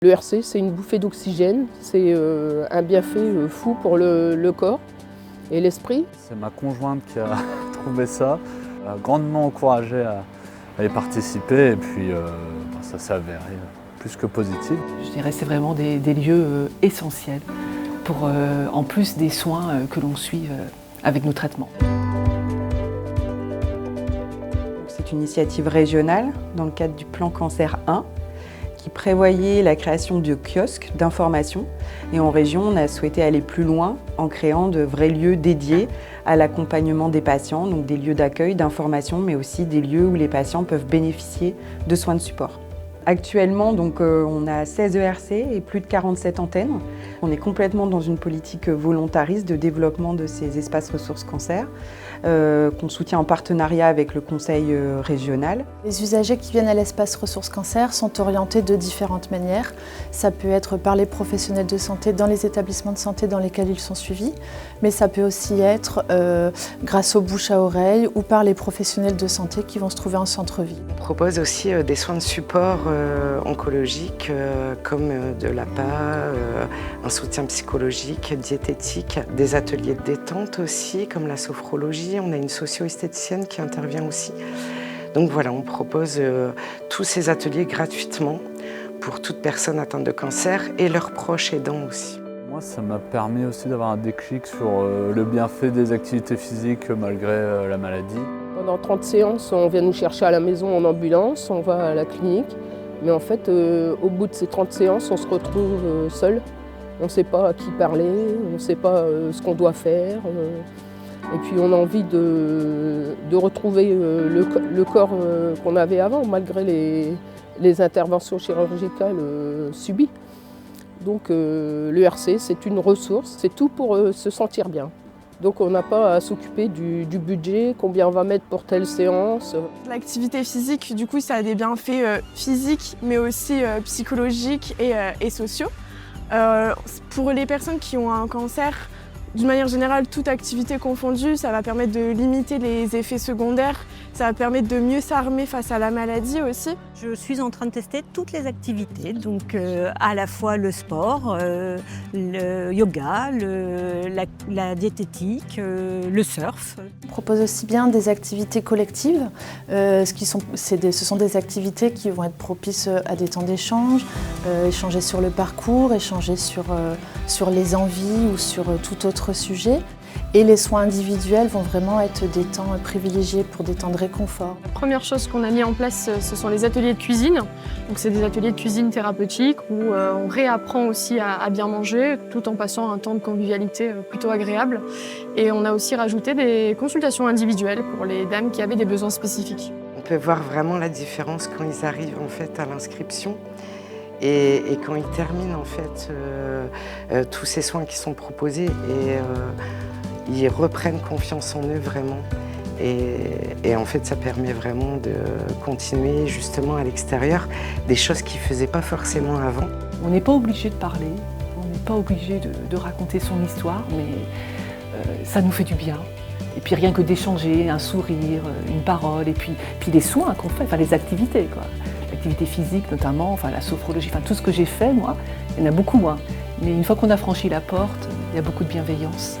Le RC, c'est une bouffée d'oxygène, c'est un bienfait fou pour le corps et l'esprit. C'est ma conjointe qui a trouvé ça, a grandement encouragé à y participer et puis ça s'est avéré plus que positif. Je dirais que c'est vraiment des lieux essentiels pour, en plus des soins que l'on suit avec nos traitements. C'est une initiative régionale dans le cadre du plan Cancer 1 qui prévoyait la création de kiosques d'information. Et en région, on a souhaité aller plus loin en créant de vrais lieux dédiés à l'accompagnement des patients, donc des lieux d'accueil, d'information, mais aussi des lieux où les patients peuvent bénéficier de soins de support. Actuellement, on a 16 ERC et plus de 47 antennes. On est complètement dans une politique volontariste de développement de ces espaces ressources cancer, qu'on soutient en partenariat avec le conseil régional. Les usagers qui viennent à l'espace ressources cancer sont orientés de différentes manières. Ça peut être par les professionnels de santé dans les établissements de santé dans lesquels ils sont suivis, mais ça peut aussi être grâce au bouche à oreille ou par les professionnels de santé qui vont se trouver en centre-ville. On propose aussi des soins de support oncologiques comme de l'APA, un soutien psychologique, diététique, des ateliers de détente aussi comme la sophrologie. On a une socio-esthéticienne qui intervient aussi. Donc voilà, on propose tous ces ateliers gratuitement pour toute personne atteinte de cancer et leurs proches aidants aussi. Moi, ça m'a permis aussi d'avoir un déclic sur le bienfait des activités physiques malgré la maladie. Pendant 30 séances, on vient nous chercher à la maison en ambulance, on va à la clinique. Mais en fait, au bout de ces 30 séances, on se retrouve seul. On ne sait pas à qui parler, on ne sait pas ce qu'on doit faire. Et puis on a envie de retrouver le corps qu'on avait avant, malgré les interventions chirurgicales subies. Donc l'ERC, c'est une ressource, c'est tout pour se sentir bien. Donc on n'a pas à s'occuper du budget, combien on va mettre pour telle séance. L'activité physique, du coup, ça a des bienfaits physiques, mais aussi psychologiques et sociaux. Pour les personnes qui ont un cancer, d'une manière générale, toute activité confondue, ça va permettre de limiter les effets secondaires, ça va permettre de mieux s'armer face à la maladie aussi. Je suis en train de tester toutes les activités, donc à la fois le sport, le yoga, la diététique, le surf. On propose aussi bien des activités collectives, ce sont des activités qui vont être propices à des temps d'échange, échanger sur le parcours, échanger sur les envies ou sur tout autre sujet. Et les soins individuels vont vraiment être des temps privilégiés pour des temps de réconfort. La première chose qu'on a mis en place, ce sont les ateliers de cuisine. Donc c'est des ateliers de cuisine thérapeutique où on réapprend aussi à bien manger tout en passant un temps de convivialité plutôt agréable. Et on a aussi rajouté des consultations individuelles pour les dames qui avaient des besoins spécifiques. On peut voir vraiment la différence quand ils arrivent en fait à l'inscription. Et quand ils terminent en fait tous ces soins qui sont proposés et ils reprennent confiance en eux vraiment. Et en fait ça permet vraiment de continuer justement à l'extérieur des choses qu'ils ne faisaient pas forcément avant. On n'est pas obligé de parler, on n'est pas obligé de raconter son histoire, mais ça nous fait du bien. Et puis rien que d'échanger, un sourire, une parole, et puis les soins qu'on fait, enfin les activités, quoi. L'activité physique notamment, enfin la sophrologie, enfin tout ce que j'ai fait moi, il y en a beaucoup, hein. Mais une fois qu'on a franchi la porte, il y a beaucoup de bienveillance.